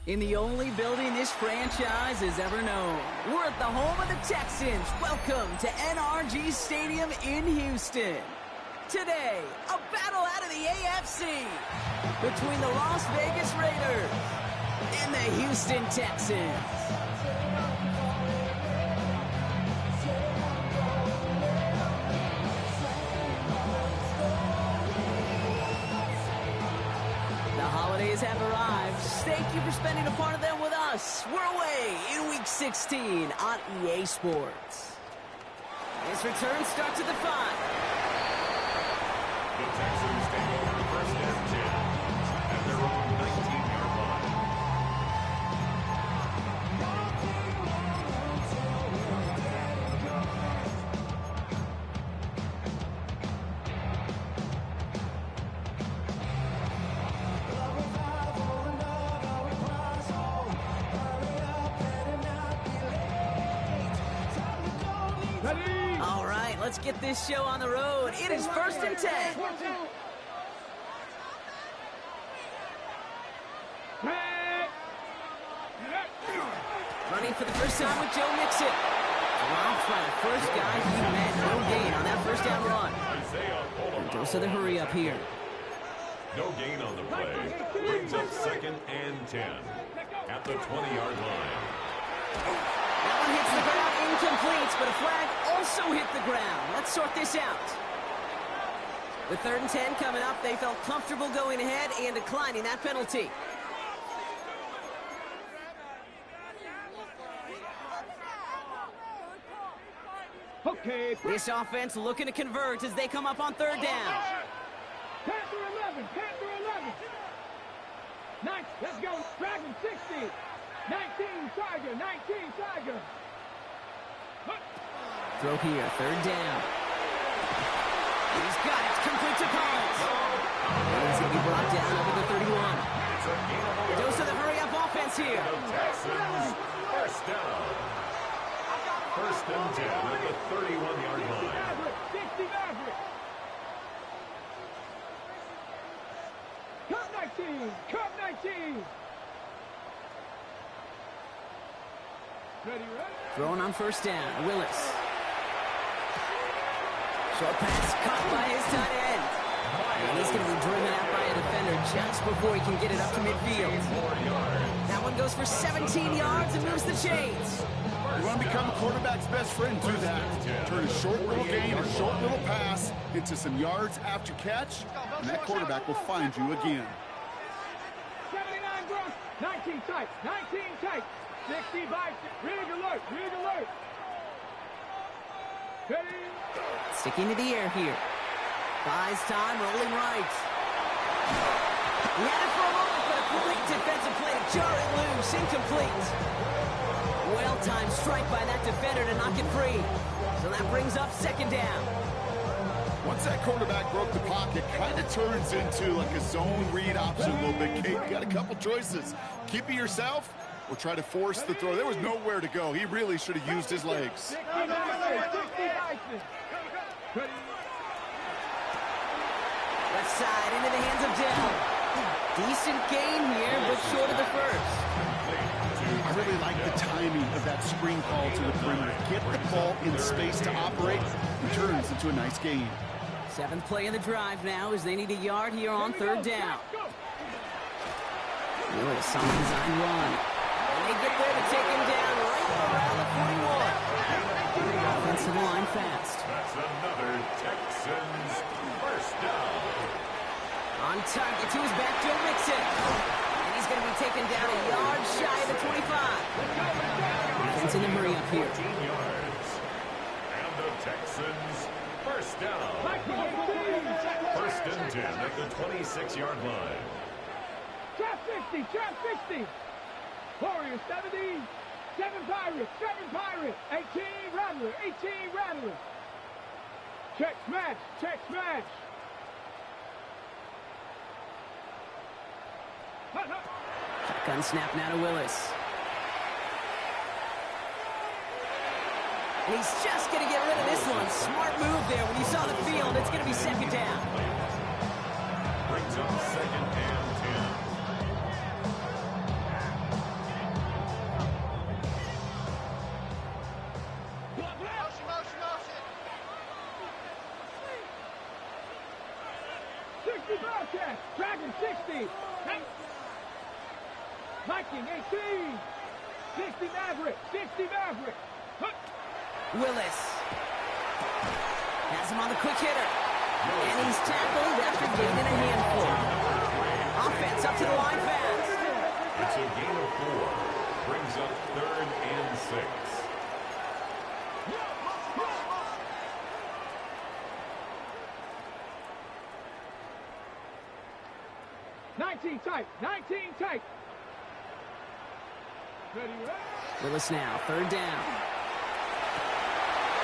In the only building this franchise has ever known, we're at the home of the Texans. Welcome to NRG Stadium in Houston. Today, a battle out of the AFC between the Las Vegas Raiders and the Houston Texans. Holidays have arrived. Thank you for spending a part of them with us. We're away in Week 16 on EA Sports. This return starts at the 5. The Texans take over first and 10 at their own 19-yard line. All right, let's get this show on the road. It is first and 10. Running for the first time with Joe Mixon. Dropped by the first guy he met. No gain on that first down run. And goes to the hurry up here. No gain on the play. Brings up second and 10 at the 20-yard line. That one hits the ground, incomplete, but a flag also hit the ground. Let's sort this out. With 3rd and 10 coming up, they felt comfortable going ahead and declining that penalty. Okay. This offense looking to convert as they come up on 3rd down. Panther 11, Panther 11. Nice, let's go. Dragon 60. 19, Tiger, 19, Tiger. Throw here, 3rd down. He's got it, complete to Collins. He's going to be brought down over the 31. Dose of the hurry-up offense here. The Texans, first down. First and 10 at the 31-yard line. 60 Maverick. Cup 19, Cup 19. Ready? Throwing on 1st down, Willis. Short pass caught by his tight end. And he's going to be driven out by a defender just before he can get it up to midfield. That one goes for 17 yards and moves the chains. You want to become a quarterback's best friend, do that. Turn a short little gain, a short little pass into some yards after catch, and that quarterback will find you again. 79 gross, 19 tight, 19 tight. 65, rig alert, rig alert. Ready? Sticking to the air here. Buys time, rolling right. He had it for a moment, but a quick defensive play to jar it loose, incomplete. Well-timed strike by that defender to knock it free. So that brings up 2nd down. Once that quarterback broke the pocket, kind of turns into like a zone read option a little bit. Kate, you got a couple choices. Keep it yourself or try to force the throw. There was nowhere to go. He really should have used his legs. Left side into the hands of Dell. Decent gain here, but short of the first. I really like the timing of that screen call to the perimeter. Get the ball in space to operate and turns into a nice gain. 7th play of the drive now as they need a yard here on 3rd down. Willis on the design run. And they get there to take him down right around the 41. Offensive line fast. That's another Texans first down. On target to his back, Joe Mixon. And he's going to be taken down a yard shy of the 25. Defense in the hurry up here. 14 yards. And the Texans first down. First and 10 at the 26-yard line. Trap 60, trap 60. Warriors 70, 7 Pirates, 7 Pirates. 18 Rattler, 18 Rattler. Check smash, check smash. Shotgun snap now to Willis. And he's just going to get rid of this one. Smart move there when he saw the field. It's going to be 2nd down. Brings up 2nd and 10. 60. Viking, 18. 60 Maverick. 60 Maverick. Willis has him on the quick hitter. And he's tackled after gaining a handful. Offense up to the line fast. It's a gain of 4. Brings up 3rd and 6. Tight. 19 tight. Willis now, 3rd down.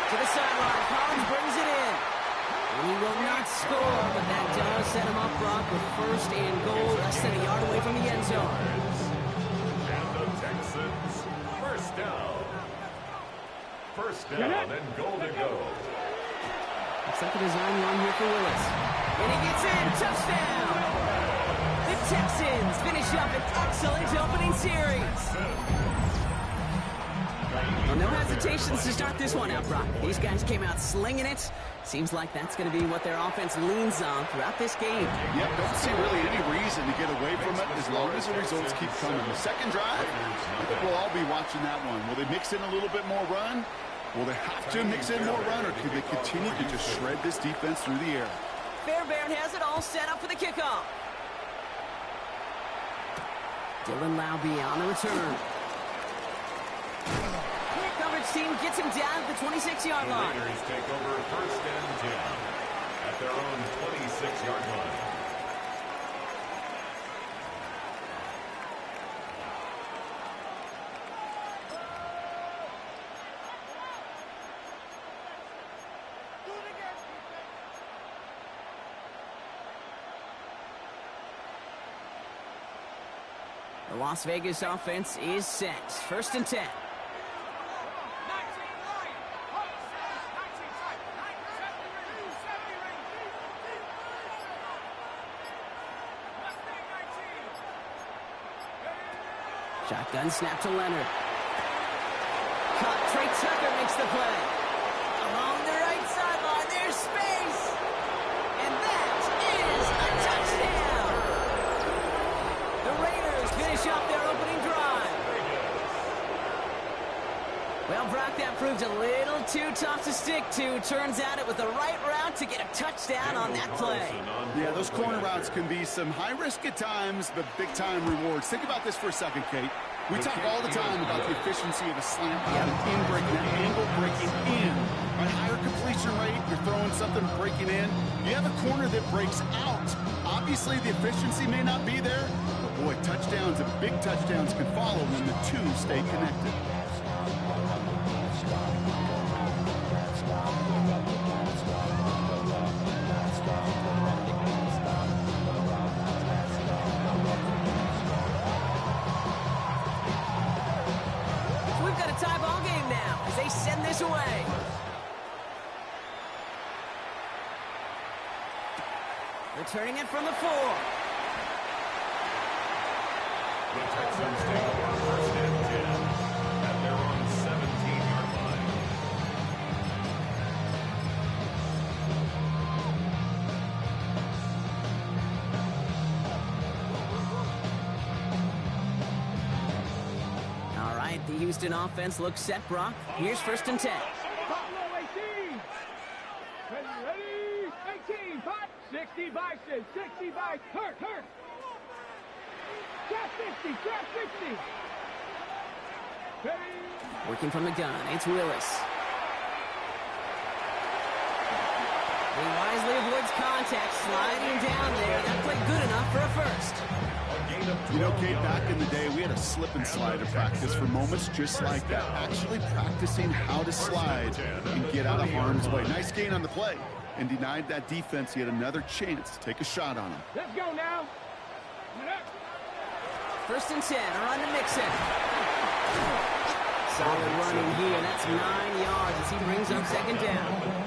To the sideline, Collins brings it in. And he will not score, but that does set him up, Brock, with 1st and goal, less than a yard away from the end zone. And the Texans, 1st down. 1st down and goal to go. Looks like a design run here for Willis. And he gets in, touchdown! The Texans finish up an excellent opening series. Well, no hesitations to start this one out, Brock. These guys came out slinging it. Seems like that's going to be what their offense leans on throughout this game. Yep, don't see really any reason to get away from it as long as the results keep coming. The second drive, I think we'll all be watching that one. Will they mix in a little bit more run? Will they have to mix in more run, or could they continue to just shred this defense through the air? Fairbairn has it all set up for the kickoff. Dylan Laube on the return. Coverage team gets him down at the 26-yard line. The Raiders take over 1st and 10 at their own 26-yard line. The Las Vegas offense is set. 1st and 10. Shotgun snap to Leonard. Caught. Trey Tucker makes the play. Along the right sideline, there's space. And that is a touchdown. The Raiders finish up their opening drive. Well, Brock, that proved a little too tough to stick to. Turns out it was the right route to get a touchdown on that play. Yeah, those corner routes can be some high risk at times, but big-time rewards. Think about this for a second, Kate. We talk all the time about the efficiency of a slant route and in breaking, that angle breaking in. A higher completion rate, you're throwing something breaking in. You have a corner that breaks out. Obviously, the efficiency may not be there, but boy, touchdowns and big touchdowns can follow when the two stay connected. Tie ball game now as they send this away. Returning it from the 4. The Texans take over 1st and 10 at their own 17-yard line. The Houston offense looks set, Brock. Here's 1st and 10. Buffalo 18. Ready? 18. Hot. 60 Bison. 60 Bison. Hurt. Trap 50. Trap 50. Ready? Working from the gun. It's Willis. He wisely avoids contact, sliding down there. That played good enough for a 1st. You know, Kate, back in the day, we had a slip and slide in practice for moments just like that. Actually practicing how to slide and get out of harm's way. Nice gain on the play and denied that defense yet another chance to take a shot on him. Let's go now. 1st and 10. Run to Mixon. Solid running here. That's 9 yards as he brings up 2nd down.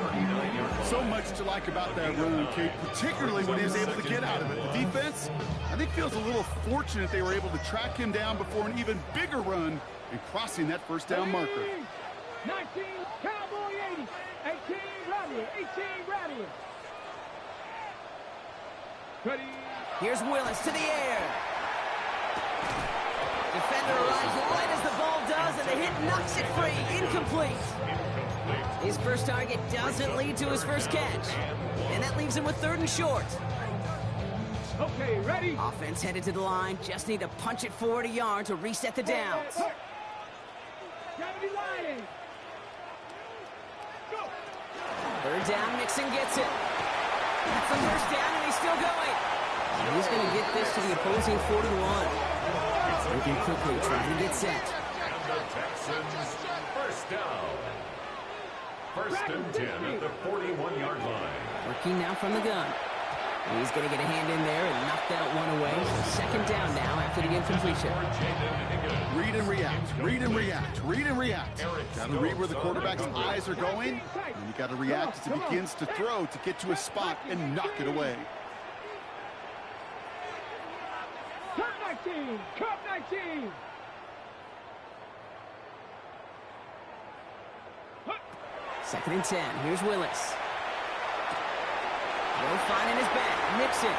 So much to like about that run, Kate, particularly when he was able to get out of it. The defense, I think, feels a little fortunate they were able to track him down before an even bigger run and crossing that 1st down marker. 19, Cowboy 80, 18, Rattler, 18, Rattler. Ready? Here's Willis to the air. Defender arrives right as the ball does, and the hit knocks it free. Incomplete. His first target doesn't lead to his first catch, and that leaves him with 3rd and short. Okay, ready? Offense headed to the line. Just need to punch it forward a yard to reset the downs. Gravity line. Go. 3rd down, Mixon gets it. That's the first down, and he's still going. He's going to get this to the opposing 41. Looking quickly, trying to get set. And the Texans, first down. 1st and 10 at the 41-yard line. Working now from the gun. He's going to get a hand in there and knock that one away. So 2nd down now after the incompletion. Read and react, read and react, read and react. Got to read where the quarterback's eyes are going, and you got to react as it begins to throw to get to a spot and knock it away. Cup 19. Cup 19. 2nd and 10. Here's Willis. Will finding his back. Mixon.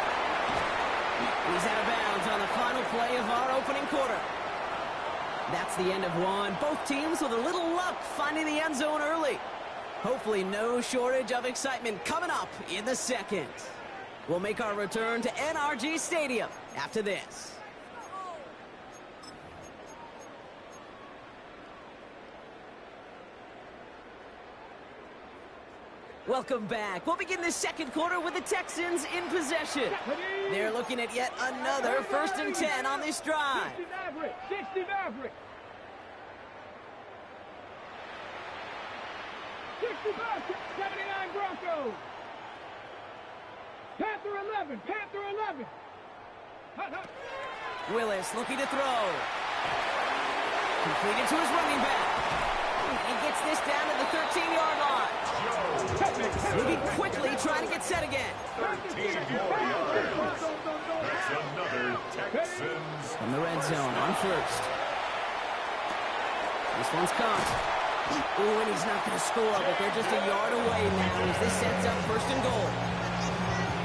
He's out of bounds on the final play of our opening quarter. That's the end of one. Both teams with a little luck finding the end zone early. Hopefully no shortage of excitement coming up in the 2nd. We'll make our return to NRG Stadium after this. Welcome back. We'll begin the 2nd quarter with the Texans in possession. They're looking at yet another 1st and 10 on this drive. 60 Maverick. 60 Maverick. 65, 79 Broncos. Panther 11. Panther 11. Hut, hut. Willis looking to throw. Completed to his running back. He gets this down to the 13-yard line. Moving quickly, trying to get set again. 13 more yards. That's another Texans. From the red zone on 1st. This one's caught. Ooh, and he's not going to score, but they're just a yard away now as this sets up 1st and goal.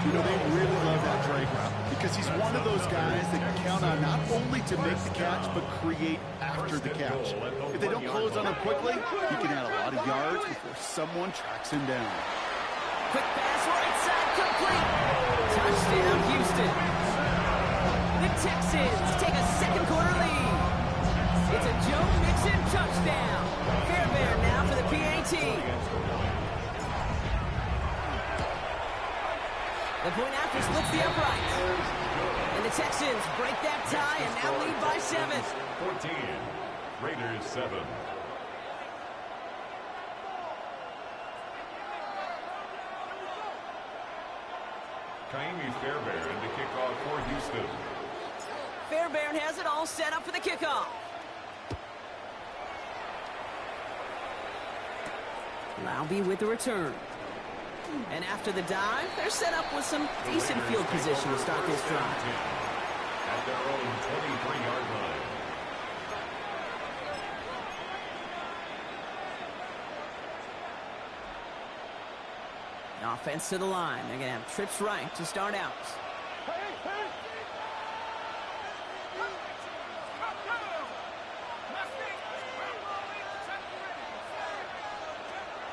You know, they really love that Drake route because he's one of those guys that can count on not only to make the catch, but create after the catch. If they don't close on him quickly, he can add a lot of yards before someone tracks him down. Quick pass right side, complete. Touchdown, Houston. The Texans take a 2nd quarter lead. It's a Joe Mixon touchdown. Fairbairn now for the PAT. The point after splits the uprights. And the Texans break that tie and now lead by 7. 14. Raiders 7. Kaimi Fairbairn to kick off for Houston. Fairbairn has it all set up for the kickoff. Laube with the return. And after the dive, they're set up with some decent field position to start this drive. At their own 23-yard line. The offense to the line. They're going to have trips right to start out.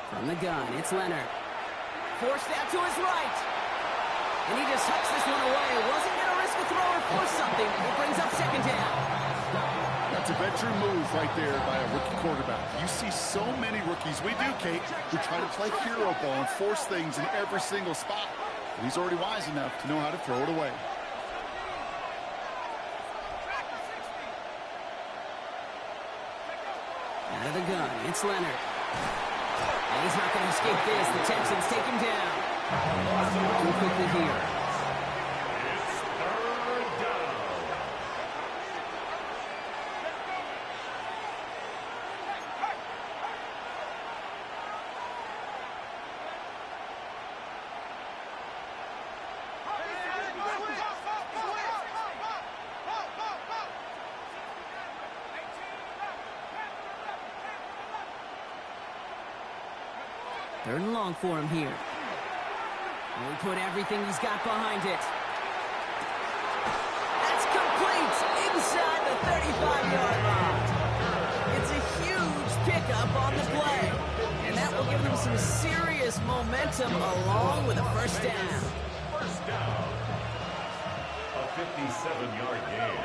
From the gun, it's Leonard. Forced out to his right. And he just hucks this one away. Wasn't going to risk a throw or force something. It brings up 2nd down. That's a veteran move right there by a rookie quarterback. You see so many rookies, we do, Kate, who try to play hero ball and force things in every single spot. But he's already wise enough to know how to throw it away. Out of the gun, it's Leonard. And he's not going to escape this. The Texans take him down. Too quickly here. It's 3rd down. Third and long for him here. And we put everything he's got behind it. 35-yard line. It's a huge pickup on the play, and that will give them some serious momentum along with a first down. First down. A 57-yard gain.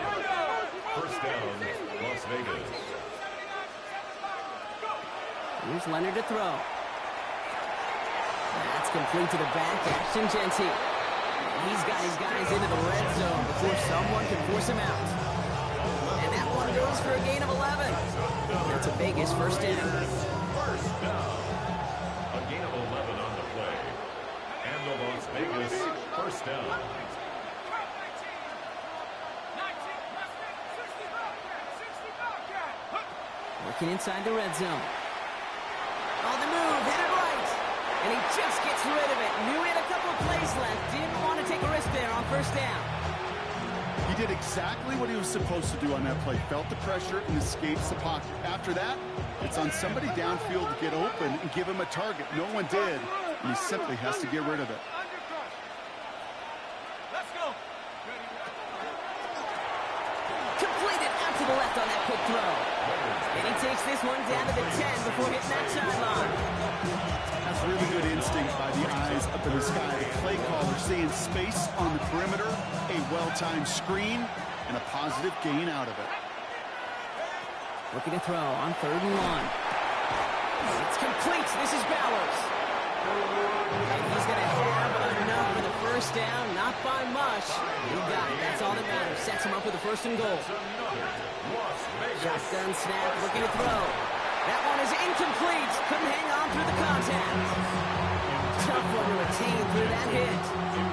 First down, Las Vegas. Here's Leonard to throw. That's complete to the back, Ashton Jeanty. He's got his guys into the red zone before someone can force him out. And that one goes for a gain of 11. That's a Vegas first down. First down. A gain of 11 on the play. And the Las Vegas first down. Working inside the red zone. On the move, headed right. And he just gets rid of it. Knew he had a couple of plays left. Didn't want to take a risk there on first down. He did exactly what he was supposed to do on that play. Felt the pressure and escapes the pocket. After that, it's on somebody downfield to get open and give him a target. No one did, and he simply has to get rid of it. Let's go. Completed out to the left on that quick throw. And he takes this one down to the 10 before hitting that sideline. That's really good instinct by the eyes up in the sky. The play caller seeing space on the perimeter, a well-timed screen, and a positive gain out of it. Looking to throw on 3rd and 1. It's complete. This is Bowers. And he's going to have enough for the first down. Not by much. He got it. That's all that matters. Sets him up with a 1st and goal. Shotgun snap. Looking to throw. That one is incomplete. Couldn't hang on through the contact. Tough one to retain through that hit.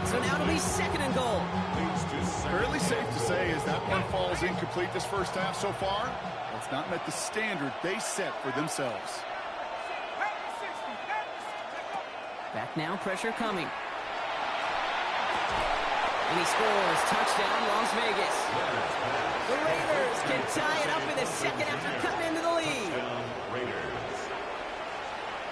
So now it'll be 2nd and goal. Fairly safe to say as that one falls incomplete this first half so far, it's not met the standard they set for themselves. Back now, pressure coming. And he scores. Touchdown, Las Vegas. The Raiders can tie it up in the 2nd after cutting into the lead.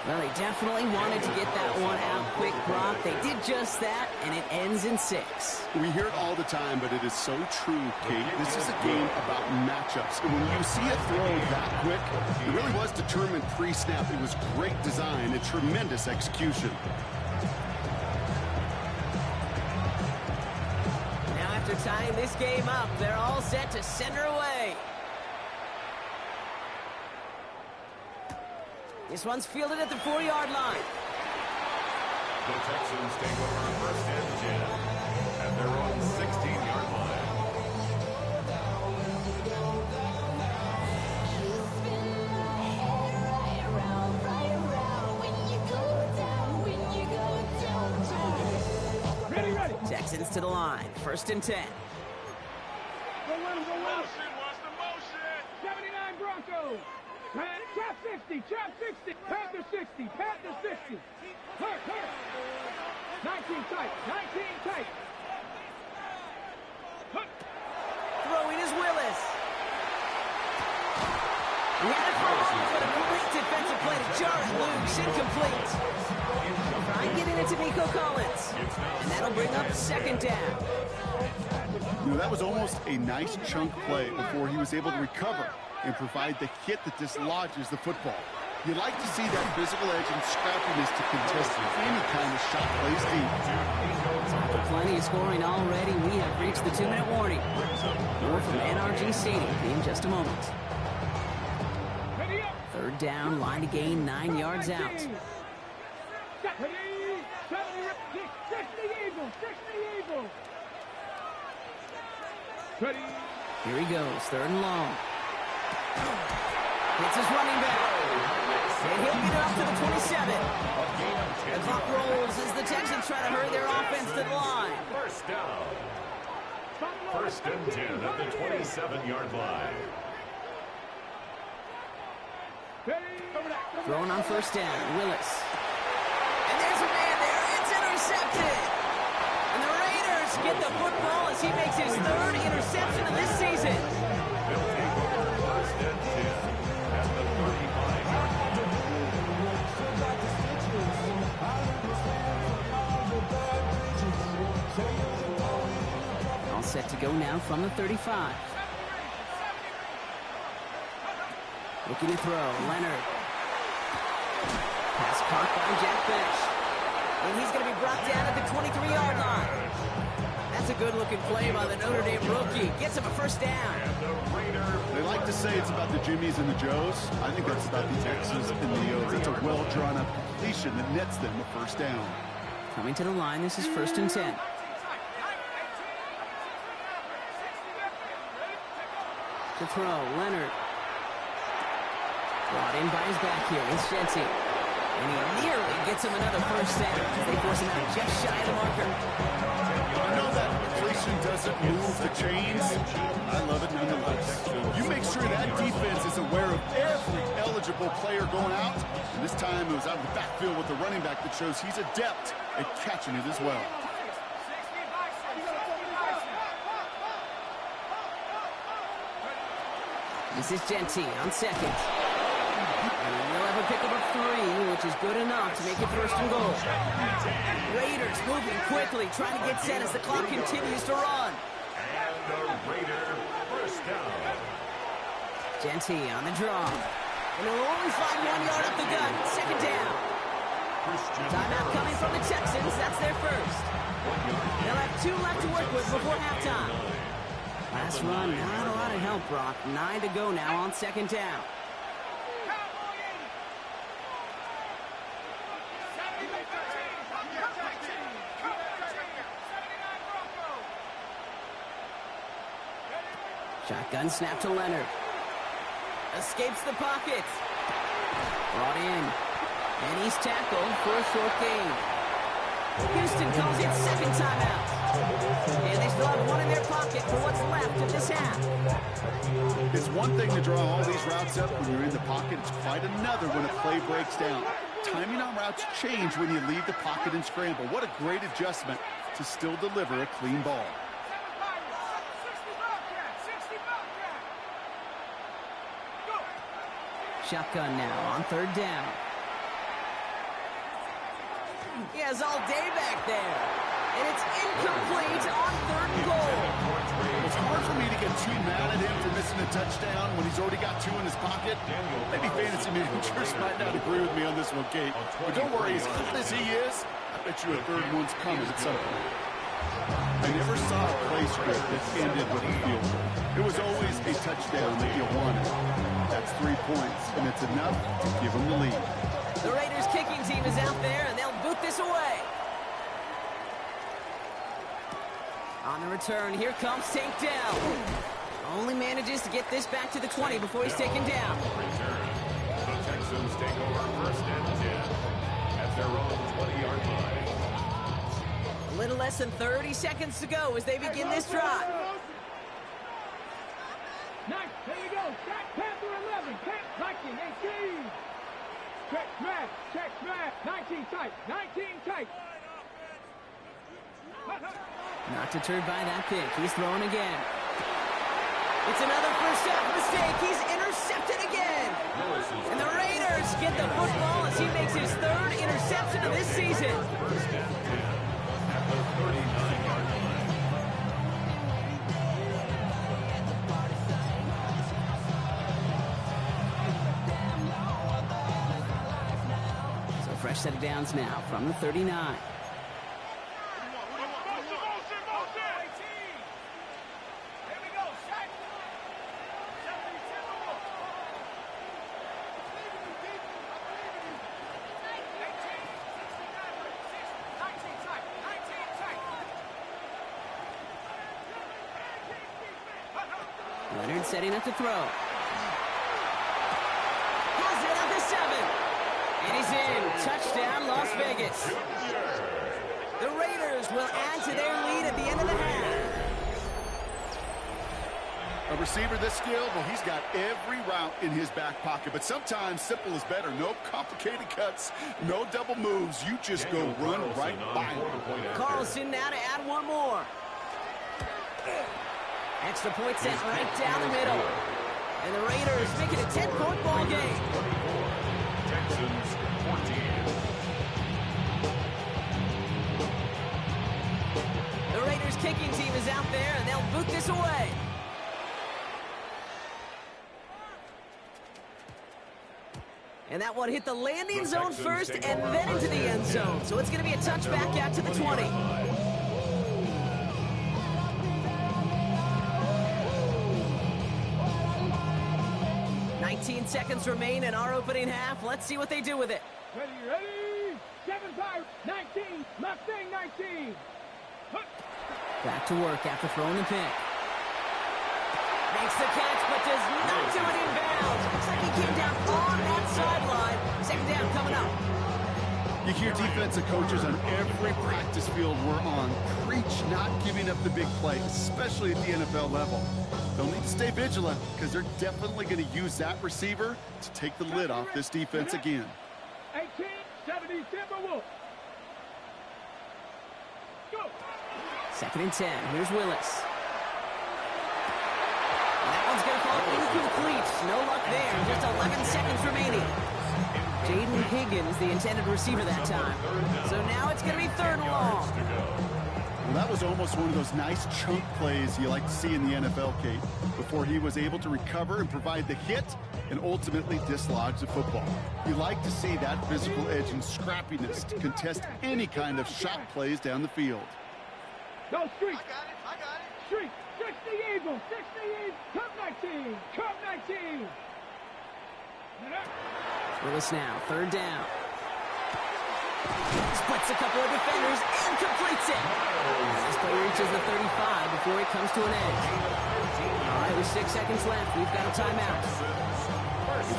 Well, they definitely wanted to get that one out quick, Brock. They did just that, and it ends in 6. We hear it all the time, but it is so true, Kate. This is a game about matchups. And when you see a throw that quick, it really was determined pre-snap. It was great design and tremendous execution. Now after tying this game up, they're all set to send her away. This one's fielded at the 4-yard line. The Texans take over 1st and 10 at their own 16-yard line. Ready. Texans to the line. 1st and 10. Go let him, go let him. Watch the motion. 79 Broncos. Trap 60, trap 60, Panther 60, Panther 60. Hurt. 19 tight, 19 tight. Hurt. Throwing is Willis. He had it for long, but a great defensive play to Jarrett Luke's incomplete. Try and get it into Nico Collins. And that'll bring up 2nd down. You know, that was almost a nice chunk play before he was able to recover and provide the hit that dislodges the football. You like to see that physical edge and scrappiness to contest any kind of shot plays deep. After plenty of scoring already, we have reached the 2-minute warning. More from NRG Stadium in just a moment. 3rd down, line to gain 9 yards out. 60 Eagles, 60 Eagles. Ready. Here he goes, 3rd and long. It's his running back. And he'll get it up to the 27. The clock rolls as the Texans try to hurry their offense to the line. First down. 1st and 10 at the 27-yard line. Throwing on 1st down, Willis. And there's a man there. It's intercepted. And the Raiders get the football as he makes his 3rd interception of this season. They'll take over 1st and 10 at the 35-yard line. All set to go now from the 35. Looking to throw. Leonard. Pass caught by Jack Bech. And he's going to be brought down at the 23-yard line. That's a good-looking play by the Notre Dame rookie. Gets him a first down. They like to say it's about the Jimmies and the Joes. I think that's about the X's and the O's. It's a well-drawn-up completion that nets them a first down. Coming to the line, this is 1st and 10. To throw, Leonard. Brought in by his back here. It's Jency. And he nearly gets him another first down. They force him out just shy of the marker. I know that completion doesn't move the chains. I love it nonetheless. You make sure that defense is aware of every eligible player going out. And this time it was out of the backfield with the running back that shows he's adept at catching it as well. This is Jency on second. And he'll have a pickup of 3, which is good enough to make it 1st and goal. Raiders moving quickly, trying to get set as the clock continues to run. And the Raider first down. Jency on the draw. And he'll only find 1 yard up the gut. 2nd down. Timeout coming from the Texans. That's their first. They'll have 2 left to work with before halftime. Last run, not a lot of help, Brock. 9 to go now on 2nd down. Shotgun snap to Leonard. Escapes the pocket. Brought in. And he's tackled for a short gain. Houston calls it 2nd timeout. And they still have 1 in their pocket for what's left of this half. It's one thing to draw all these routes up when you're in the pocket. It's quite another when a play breaks down. Timing on routes change when you leave the pocket and scramble. What a great adjustment to still deliver a clean ball. Shotgun now on 3rd down. He has all day back there. And it's incomplete on 3rd and goal. It's hard for me to get too mad at him for missing a touchdown when he's already got 2 in his pocket. Maybe fantasy managers might not agree with me on this one, Kate. But don't worry, as hot as he is, I bet you a 3rd one's coming at some point. I never saw a play script that ended with a field goal. It was always a touchdown that you wanted. That's 3 points, and it's enough to give them the lead. The Raiders kicking team is out there, and they'll boot this away. On the return, here comes Tank down. Only manages to get this back to the 20 before he's taken down. Return. The Texans take over 1st and 10 at their own 20-yard line. A little less than 30 seconds to go as they begin this drive. Nice. There you go. Jack Panther 11. Camp Viking 18. Check smash. Check smash. 19 tight. 19 tight. Not deterred by that pick. He's throwing again. It's another first half mistake. He's intercepted again. And the Raiders get the football as he makes his 3rd interception of this season. 1st and 10 at the 39-yard line. So fresh set of downs now from the 39. Leonard setting up to throw. Has it at the 7. And he's in. Touchdown, Las Vegas. The Raiders will add to their lead at the end of the half. A receiver this skilled, well, he's got every route in his back pocket. But sometimes simple is better. No complicated cuts, no double moves. You just go run right by him. Carlson now to add 1 more. Extra point set right down the middle. And the Raiders make it a 10-point ball game. Texans 14. The Raiders kicking team is out there, and they'll boot this away. And that one hit the landing zone first and then into the end zone. So it's going to be a touchback out to the 20. 19 seconds remain in our opening half. Let's see what they do with it. Ready, ready. 7-5, 19, Mustang 19. Back to work after throwing the pick. Makes the catch, but does not do it in bounds. Looks like he came down on that sideline. Second down coming up. You hear defensive coaches on every practice field we're on preach not giving up the big play, especially at the NFL level. They'll need to stay vigilant because they're definitely going to use that receiver to take the lid off this defense again. 18-70 Timberwolves. Go. Second and 10. Here's Willis. That one's going to fall incomplete. No luck there. Just 11 seconds remaining. Jaden Higgins, the intended receiver that time. So now it's going to be third and long. Well, that was almost one of those nice chunk plays you like to see in the NFL, Kate, before he was able to recover and provide the hit and ultimately dislodge the football. You like to see that physical edge and scrappiness to contest any kind of shot plays down the field. Go, Street. I got it. Street. 60 Eagles. 60 Eagles. Cup 19. Cup 19. Willis now, third down. Splits a couple of defenders and completes it. This play reaches the 35 before it comes to an end. All right, with 6 seconds left, we've got a timeout.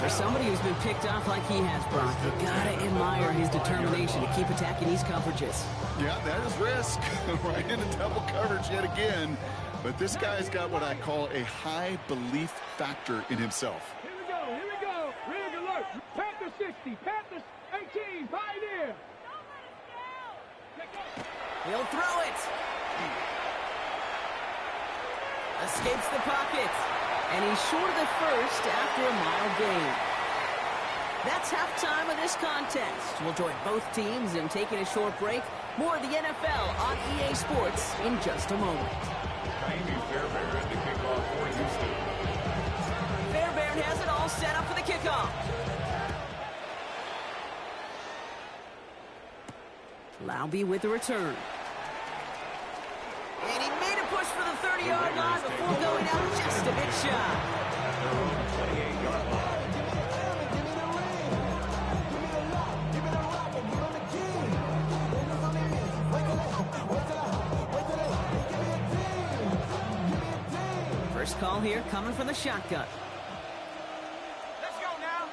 For somebody who's been picked off like he has, Brock, you gotta admire his determination to keep attacking these coverages. Yeah, that is risk. Right into double coverage yet again. But this guy's got what I call a high belief factor in himself. Here we go. Here we go. Rig alert. Panthers 60. Panthers 18. Pioneer. He'll throw it. Escapes the pocket. And he's short of the first after a mile gain. That's halftime of this contest. We'll join both teams in taking a short break. More of the NFL on EA Sports in just a moment. Amy Fairbairn to kick off for Houston. Fairbairn has it all set up for the kickoff. Laube with the return. And he made a push for the 30-yard line before going out just a bit shy. 28-yard line. First call here coming from the shotgun. Let's go now.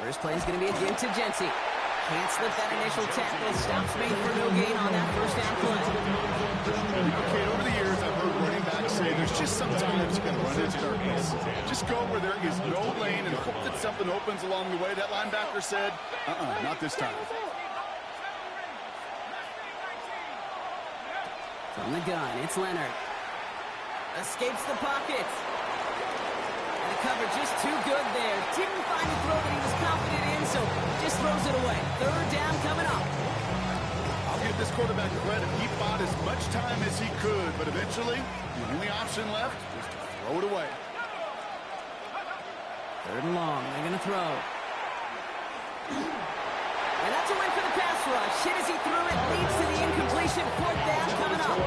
First play is going to be again to Jency. Can't slip that initial tackle. Stops made for no gain on that first down play. Okay, over the years, I've heard running backs say there's just sometimes you can run into darkness. Just go where there is no lane and hope that something opens along the way. That linebacker said, not this time. From the gun, it's Leonard. Escapes the pocket. And the cover just too good there. Didn't find the throw that he was confident in, so just throws it away. Third down coming up. I'll give this quarterback credit. He bought as much time as he could, but eventually, the only option left was to throw it away. Third and long, they're going to throw. And that's a win for the pass rush. Hit as he threw it, leads to the incompletion. Fourth down coming up.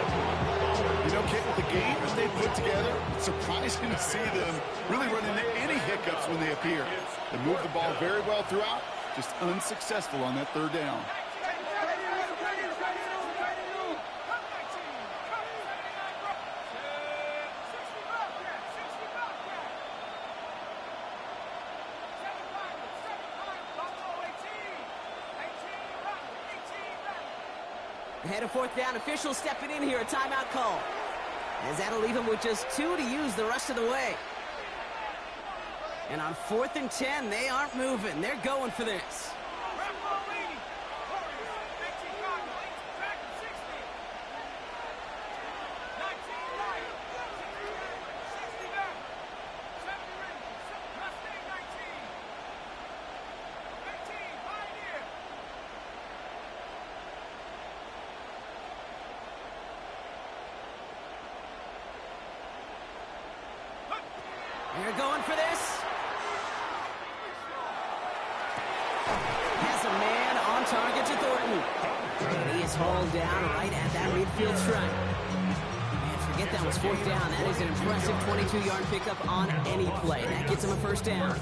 You know, Kit, with the game that they put together, it's surprising to see them really run into any hiccups when they appear. They move the ball very well throughout, just unsuccessful on that third down. Ahead of fourth down, officials stepping in here, a timeout call. As that'll leave him with just 2 to use the rest of the way. And on 4th and 10, they aren't moving. They're going for this. going for this. Has a man on target to Thornton. And he is hauled down right at that midfield stripe. Man, forget that was fourth down. That is an impressive 22-yard pickup on any play. That gets him a first down.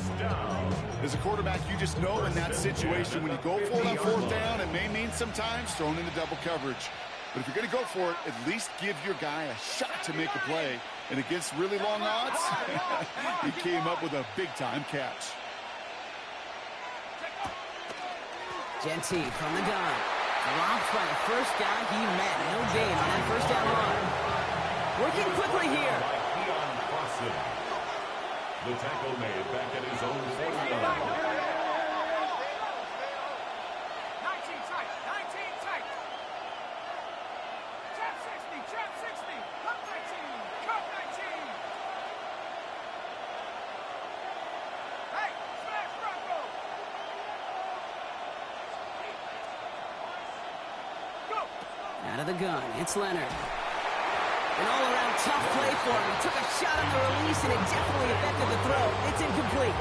As a quarterback, you just know in that situation when you go for it on fourth down, it may mean sometimes thrown into double coverage. But if you're going to go for it, at least give your guy a shot to make a play. And against really long odds, he came up with a big-time catch. Genty from the gun. Dropped by the first guy he met. No gain on that first down run. Working quickly here. The tackle made back at his own 41. 19 tight. 19 tight. Trap 60. Trap 60. Cut 19. Cut 19. Hey, smash Bronco. Go. Out of the gun. It's Leonard. An all-around tough play for him. He took a shot on the release, and it definitely affected the throw. It's incomplete.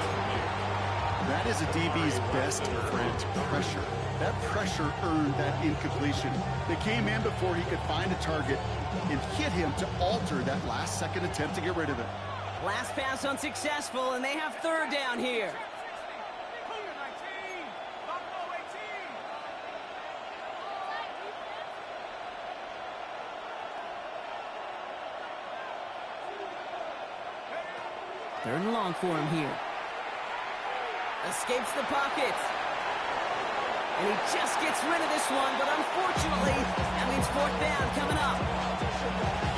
That is a DB's best friend, pressure. That pressure earned that incompletion. They came in before he could find a target and hit him to alter that last-second attempt to get rid of it. Last pass unsuccessful, and they have third down here. Cougar 19. Buffalo 18. Third and long for him here. Escapes the pocket. And he just gets rid of this one, but unfortunately, that means fourth down coming up.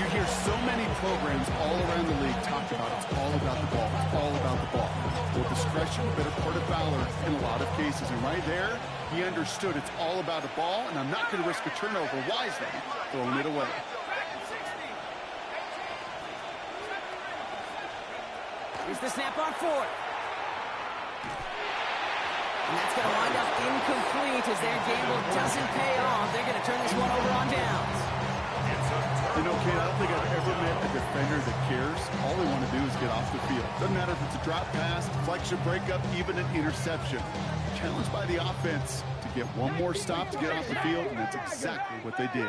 You hear so many programs all around the league talk about it's all about the ball. It's all about the ball. Well, discretion, better part of valor in a lot of cases. And right there, he understood it's all about the ball, and I'm not going to risk a turnover wisely, throwing it away. Here's the snap on fourth. And that's going to wind up incomplete as their gamble doesn't pay off. They're going to turn this one over on downs. You know, Ken, I don't think I've ever met a defender that cares. All they want to do is get off the field. Doesn't matter if it's a drop pass, deflection, breakup, even an interception. Challenged by the offense to get one more stop to get off the field, and that's exactly what they did.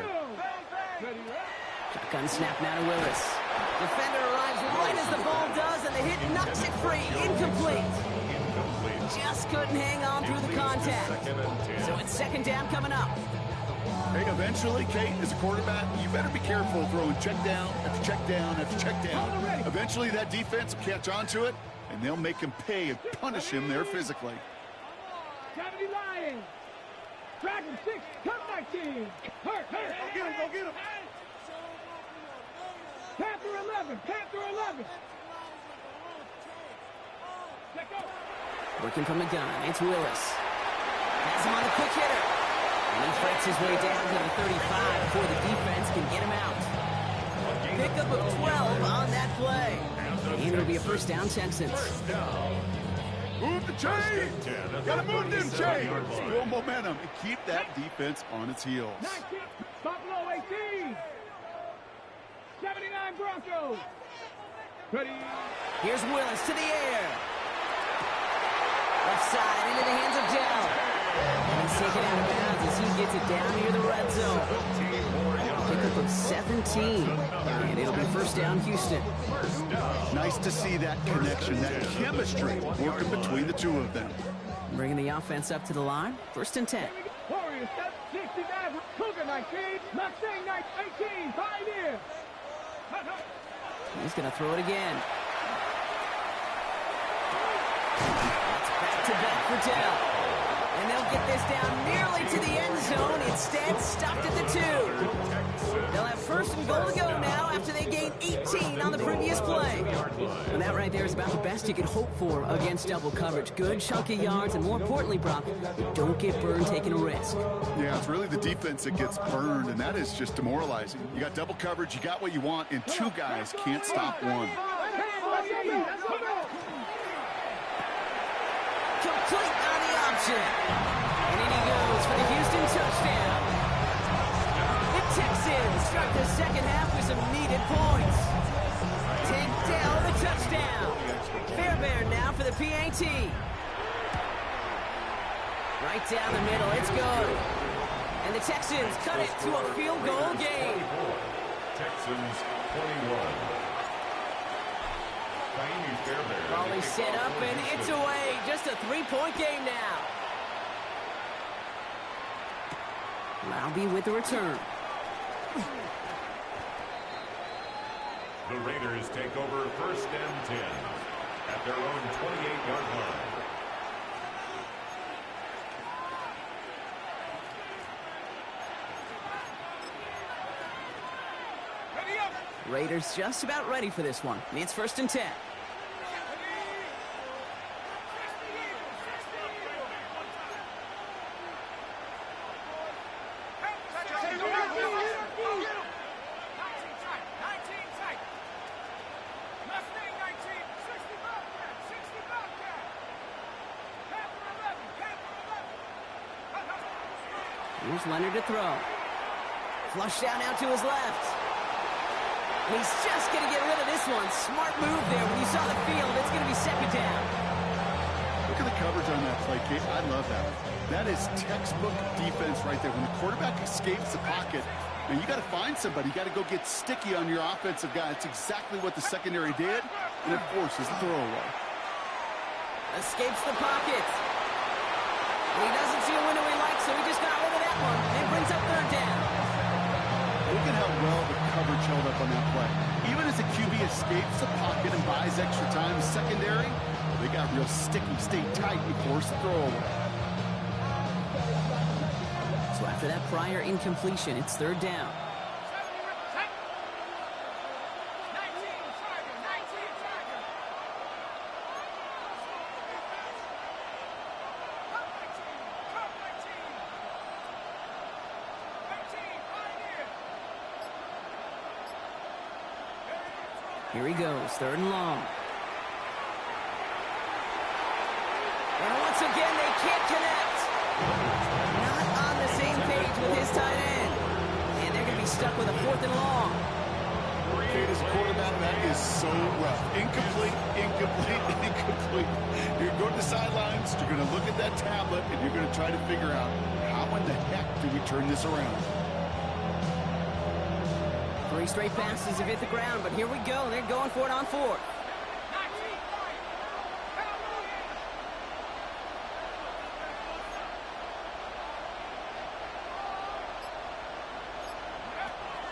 Shotgun snap now to Willis. Defender arrives right as the ball does, and the hit knocks it free. Incomplete. Just couldn't hang on through the contact. So it's second down coming up. Hey, eventually, Kate, as a quarterback, you better be careful throwing check down after check down after check down. Eventually, that defense will catch on to it, and they'll make him pay and punish him there physically. 70 Lions. Dragon 6, cut 19. Hurt. Go get him, go get him. Panther 11, Panther 11. Let go. Working from the gun, it's Willis. Has him on the quick hitter. And he fights his way down to the 35 before the defense can get him out. Pickup of 12 on that play. And it'll be a first down, Texans. Move the chain! Gotta move them chains! Build momentum and keep that defense on its heels. 19, Buffalo 18. 79 Broncos. Ready. Here's Willis to the air. Left side into the hands of Dell. And he's taken out of bounds as he gets it down near the red zone. Pickup of 17. And it'll be first down, Houston. Nice to see that connection, that chemistry working between the two of them. Bringing the offense up to the line. First and 10. Warriors 69. Cougar 19. Mustang 18. 5 years. He's going to throw it again. It's back-to-back for Dell. And they'll get this down nearly to the end zone. Instead, stopped at the 2. They'll have first and goal to go now after they gained 18 on the previous play. And that right there is about the best you could hope for against double coverage. Good chunk of yards, and more importantly, Brock, don't get burned taking a risk. Yeah, it's really the defense that gets burned, and that is just demoralizing. You got double coverage, you got what you want, and two guys can't stop one. Complete on the option. And in he goes for the Houston touchdown. The Texans start the second half with some needed points. Tank Dell, the touchdown. Fairbairn now for the PAT. Right down the middle, it's good. And the Texans cut it to a field goal game. Texans 21. Raleigh set up and it's away. Just a 3-point game now. Laube with the return. The Raiders take over 1st and 10 at their own 28-yard line. Raiders just about ready for this one. It's 1st and 10. Here's Leonard to throw. Flush down out to his left. And he's just going to get rid of this one. Smart move there. When you saw the field, it's going to be 2nd down. Look at the coverage on that play, Kate. I love that. That is textbook defense right there. When the quarterback escapes the pocket, and you got to find somebody. You got to go get sticky on your offensive guy. It's exactly what the secondary did, and it forces the throwaway. Escapes the pocket. And he doesn't see a window he likes, so he just got rid of that one. And brings up 3rd down. Look at how well the coverage held up on that play. Even as the QB escapes the pocket and buys extra time, the secondary, they got real sticky, stay tight, and force the throwaway. So after that prior incompletion, it's 3rd down. Here he goes, 3rd and long. And once again, they can't connect. Not on the same page with his tight end. And they're going to be stuck with a 4th and long. Kate, as a quarterback, that is so rough. Incomplete, incomplete, incomplete. You're going to the sidelines, you're going to look at that tablet, and you're going to try to figure out how in the heck do we turn this around. 3 straight passes have hit the ground, but here we go. They're going for it on 4th.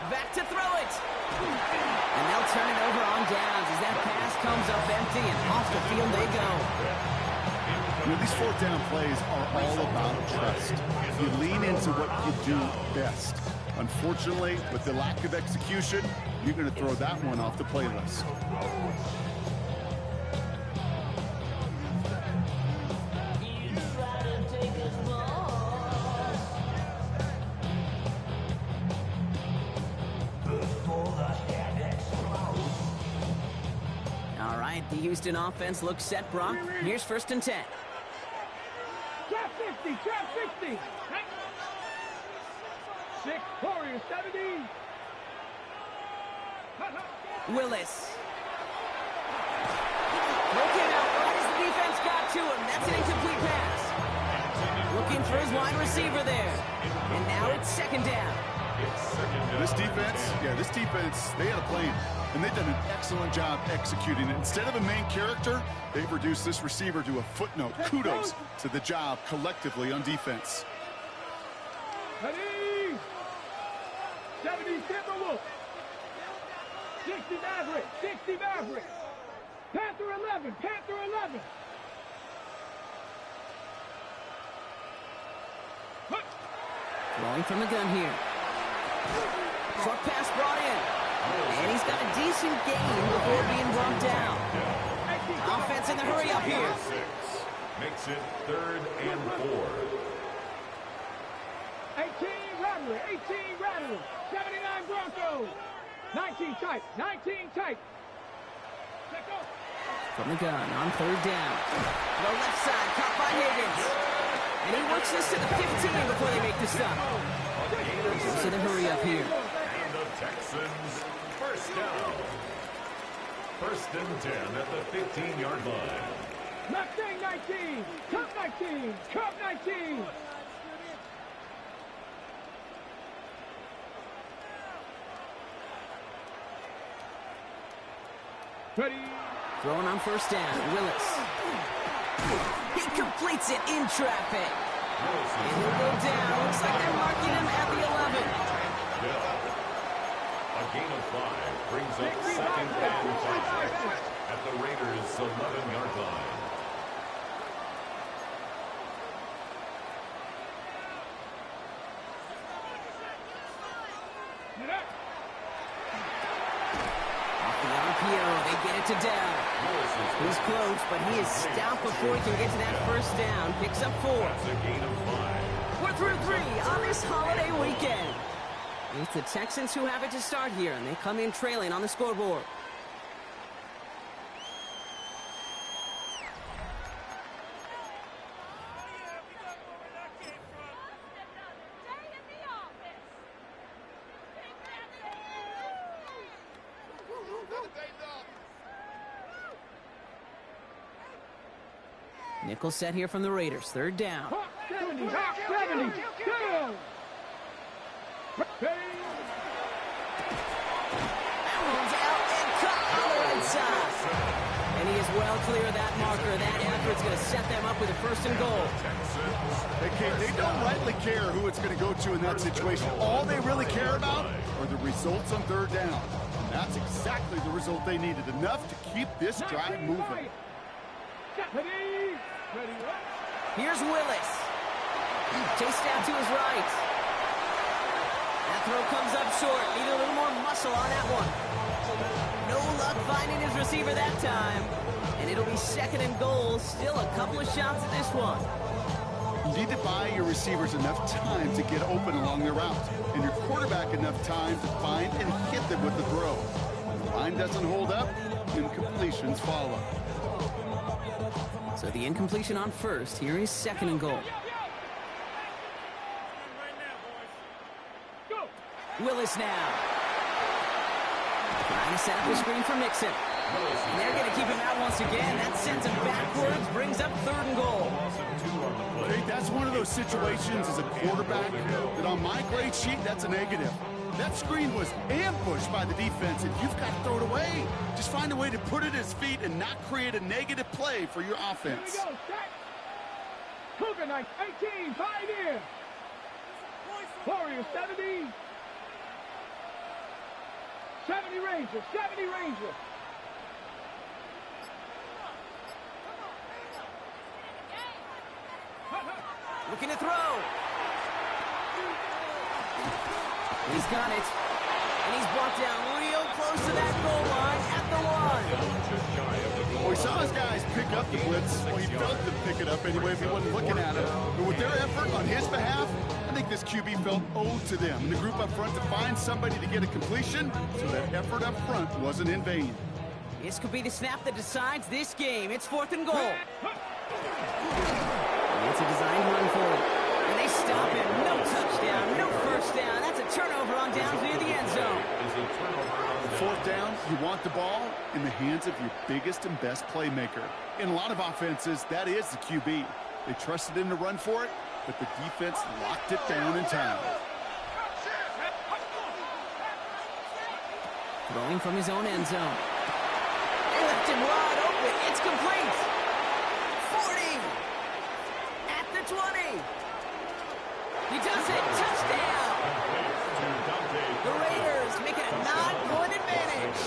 Back to throw it. And they'll turn it over on downs as that pass comes up empty, and off the field they go. You know, these 4th down plays are all about trust. You lean into what you do best. Unfortunately, with the lack of execution, you're going to throw that one off the playlist. All right, the Houston offense looks set, Brock. Here's 1st and 10. Trap 50, trap 60. 6, Warriors 70. Willis. Broken out right as the defense got to him. That's an incomplete pass. Looking for his wide receiver there. And now it's 2nd down. This defense, they had a plan. And they've done an excellent job executing it. Instead of a main character, they've reduced this receiver to a footnote. Kudos to the job collectively on defense. 70 Timberwolves. 60 Maverick. 60 Maverick. Panther 11. Panther 11. Throwing from the gun here. Short pass brought in. And he's got a decent gain before being brought down. Offense in the hurry up here. Makes it 3rd and 4. 18 Rattler. 18 Rattler. 79 Broncos. 19 tight. 19 tight. From the gun on 3rd down. The left side caught by Higgins. And he works this to the 15 before they make the stop. So the hurry up here. And the Texans 1st down. First and 10 at the 15-yard line. Mustang 19, Cup 19, Cup 19. Ready. Throwing on first down, Willis. He completes it in traffic. And he'll go down. Looks like they're marking him at the 11. A gain of 5 brings up second and 5 at the Raiders' 11-yard line. Off the RPO, they get it to Dell. He's close, but he is stopped before he can get to that first down. Picks up 4. That's a gain of 5. We're through 3 on this holiday weekend. It's the Texans who have it to start here, and they come in trailing on the scoreboard. Nickel set here from the Raiders. Third down. 70, 70, go! That one's out and caught on the right side. And he is well clear of that marker. That effort's going to set them up with a first and goal. Okay, they don't rightly care who it's going to go to in that situation. All they really care about are the results on third down. And that's exactly the result they needed. Enough to keep this drive moving. Here's Willis. Chased out to his right. That throw comes up short. Need a little more muscle on that one. No luck finding his receiver that time. And it'll be second and goal. Still a couple of shots at this one. You need to buy your receivers enough time to get open along their route, and your quarterback enough time to find and hit them with the throw. When the line doesn't hold up, incompletions follow. So the incompletion on first. Here is second and goal. Willis now. Trying to set up the screen for Mixon. And they're going to keep him out once again. That sends him backwards, brings up third and goal. Hey, that's one of those situations as a quarterback that on my grade sheet, that's a negative. That screen was ambushed by the defense, and you've got to throw it away. Just find a way to put it at his feet and not create a negative play for your offense. Here we go, set. Cougar Knights 18, Pioneer. Warriors 70. 70 Rangers, 70 Rangers. Looking to throw. He's got it. And he's brought down real close to that goal line at the 1. Well, he saw his guys pick up the blitz. Well, he felt them pick it up anyway if he wasn't looking at it. But with their effort on his behalf, I think this QB felt owed to them and the group up front to find somebody to get a completion, so that effort up front wasn't in vain. This could be the snap that decides this game. It's fourth and goal. It's a designed run for it. And they stop him. No touchdown, no first down. That's a turnover on downs near the end zone. Fourth down, you want the ball in the hands of your biggest and best playmaker. In a lot of offenses, that is the QB. They trusted him to run for it, but the defense locked it down in time. Throwing from his own end zone. They left him wide open. It's complete. 40. At the 20. He does it. Touchdown. The Raiders make it a 9-point advantage.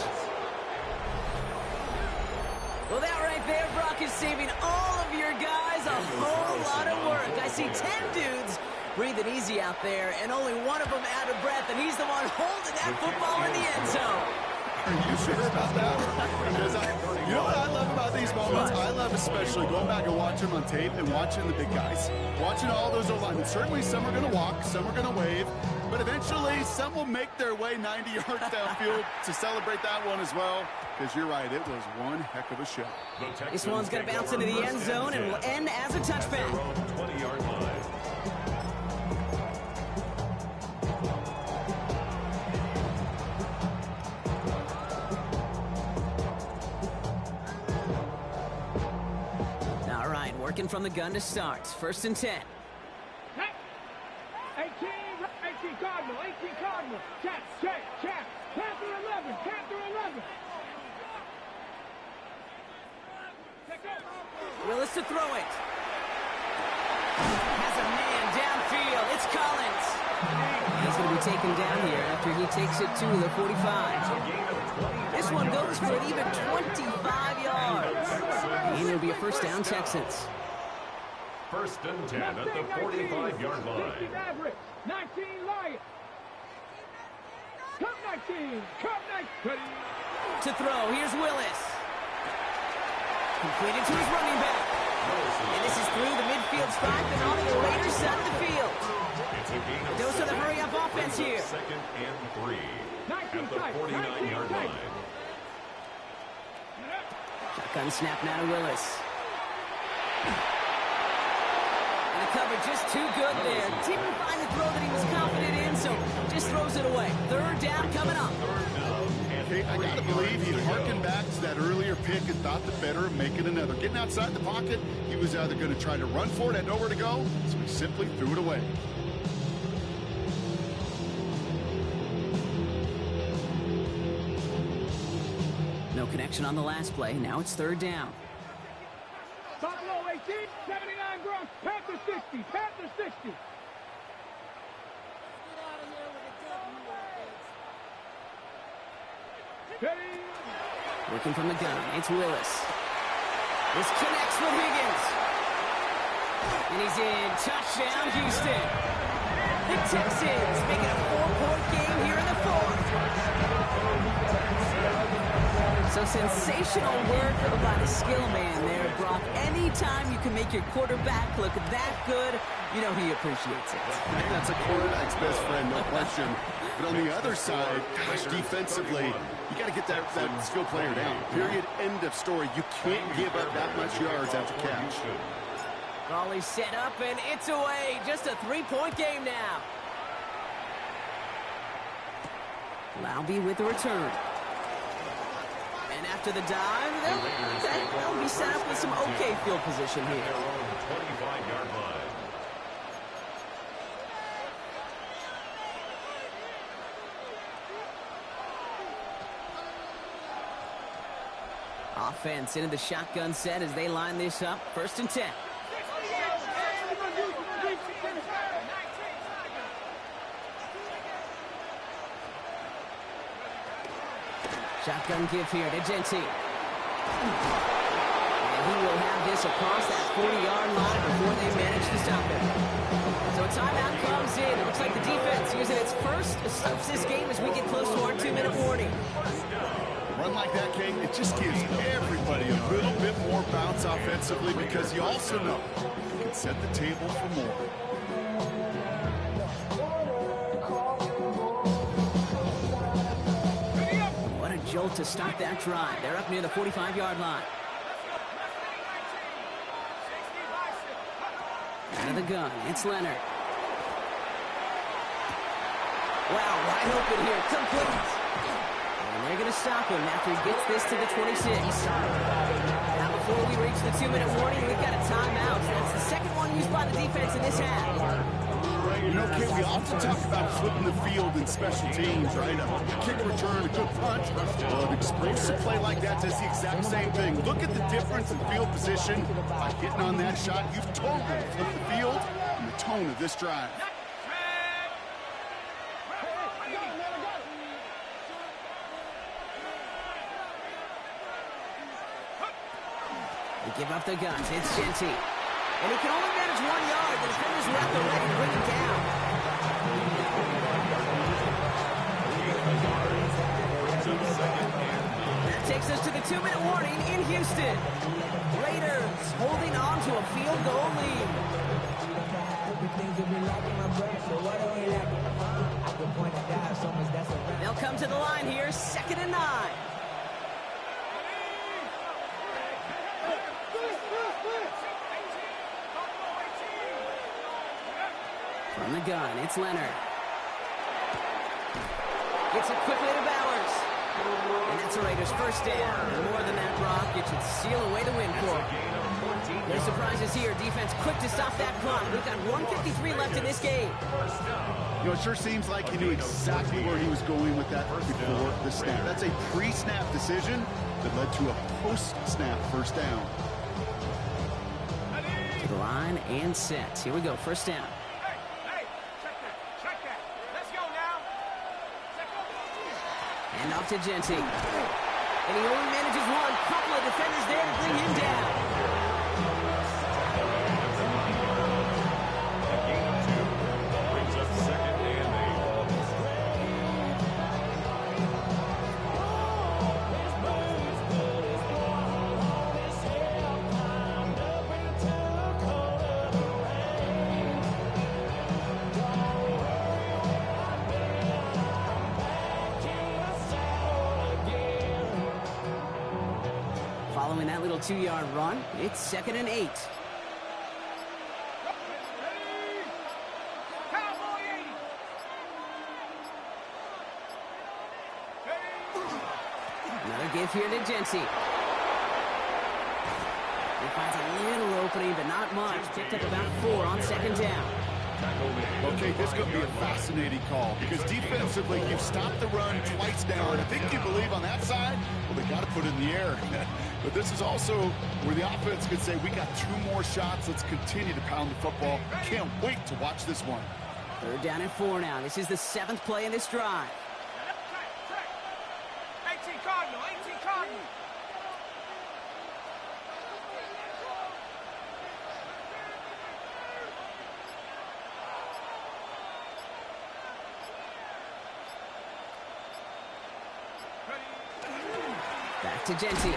Well, that right there, Brock, is saving all of your guys a whole lot of work. I see 10 dudes breathing easy out there, and only one of them out of breath, and he's the one holding that football in the end zone. Are you sure about that? Because you know what I love about these moments? I love especially going back and watching them on tape and watching the big guys. Watching all those O-linemen. Certainly some are going to walk, some are going to wave, but eventually some will make their way 90 yards downfield to celebrate that one as well. Because you're right, it was one heck of a show. This one's going to bounce into the end zone and will end as a touchback. 20-yard line. Working from the gun to start. 1st and 10. 18 Cardinal, 18 Cardinal. Check. Panther 11, Panther 11. Willis to throw it. Has a man downfield. It's Collins. He's going to be taken down here after he takes it to the 45. This one goes for an even 25 yards. And it'll be a 1st down, Texans. 1st and 10 at the 45-yard line. 19 Lions. Come 19. To throw, here's Willis. Completed to his running back. And this is through the midfield stripe and onto the Raiders side of the field. It's a gain of Those are the hurry-up offense here. 2nd and 3 at the 49-yard line. Shotgun snap now to Willis. And the cover just too good there. Didn't find the throw that he was confident in, so just throws it away. 3rd down coming up. Okay, I got to believe he harkened back to that earlier pick and thought the better of making another. Getting outside the pocket, he was either going to try to run for it, had nowhere to go, so he simply threw it away. No connection on the last play. Now it's 3rd down. Buffalo 18, 79 Gronk, Panther 60, Panther 60. Working from the gun, it's Willis. This connects with Higgins. And he's in. Touchdown, Houston. The Texans make it a 4-point game here in the 4th. So sensational work by the skill man there, Brock. Anytime you can make your quarterback look that good, you know he appreciates it. That's a quarterback's best friend, no question. But on the other side, gosh, defensively, you got to get that skill player down. Period. End of story. You can't give up that much yards after catch. Raleigh set up, and it's away. Just a 3-point game now. Laube with the return. And after the dive, they'll be set up with some okay field position here. 25-yard line. Offense into the shotgun set as they line this up. 1st and 10. Shotgun give here to Genty. And he will have this across that 40-yard line before they manage to stop him. So a timeout comes in. It looks like the defense using its first stops this game as we get close to our 2-minute warning. Run like that, King, it just gives everybody a little bit more bounce offensively because you also know you can set the table for more. What a jolt to start that drive. They're up near the 45-yard line. Out of the gun, it's Leonard. Wow, wide open here, complete. And they're going to stop him after he gets this to the 26. Now, before we reach the 2-minute warning, we've got a timeout. That's the second one used by the defense in this half. You know, Kate, we often talk about flipping the field in special teams, right? A kick return, a good punch. Well, an explosive play like that does the exact same thing. Look at the difference in field position. By hitting on that shot, you've totally flipped the field and the tone of this drive. They give up the guns. It's Genty. And he can only manage 1 yard. The defenders are out there ready to bring him down. That takes us to the 2-minute warning in Houston. Raiders holding on to a field goal lead. They'll come to the line here, 2nd and 9. From the gun, it's Leonard. Gets it quickly to Bowers. And that's a Raiders 1st down. More than that, Brock, it should seal away the win for him. No surprises here. Defense quick to stop that clock. We've got 1:53 left in this game. You know, it sure seems like he knew exactly where he was going with that before the snap. That's a pre-snap decision that led to a post-snap first down. To the line and set. Here we go. First down. Hey, check that. Let's go now. And off to Genty. And he only manages one. Couple of defenders there to bring him down. A gain of 2 brings up 2nd and 8. Following that little 2-yard run, it's 2nd and 8. Cowboy 80. Another give here to Genty. He finds a little opening, but not much. Picked up about 4 on 2nd down. Okay, this could be a fascinating call because defensively, you've stopped the run twice now, and I think you believe on that side, well, they got to put it in the air. But this is also where the offense could say, we got 2 more shots. Let's continue to pound the football. Can't wait to watch this one. 3rd down and 4 now. This is the 7th play in this drive. Track. 18 Cardinal. Back to Genty.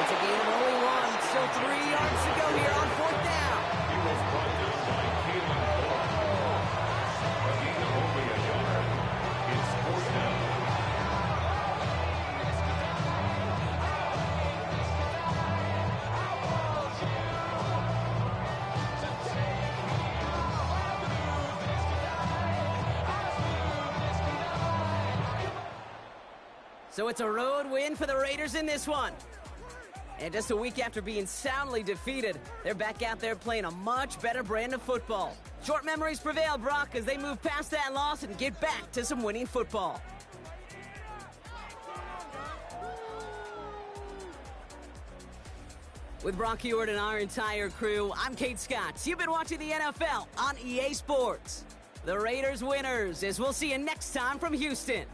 It's a gain of only 1. Still 3 yards to go here on 4th down. He was brought down by Kalen Moore. A gain of only a yard. It's 4th down. So it's a road win for the Raiders in this one. And just a week after being soundly defeated, they're back out there playing a much better brand of football. Short memories prevail, Brock, as they move past that loss and get back to some winning football. With Brock Huard and our entire crew, I'm Kate Scott. You've been watching the NFL on EA Sports. The Raiders winners, as we'll see you next time from Houston.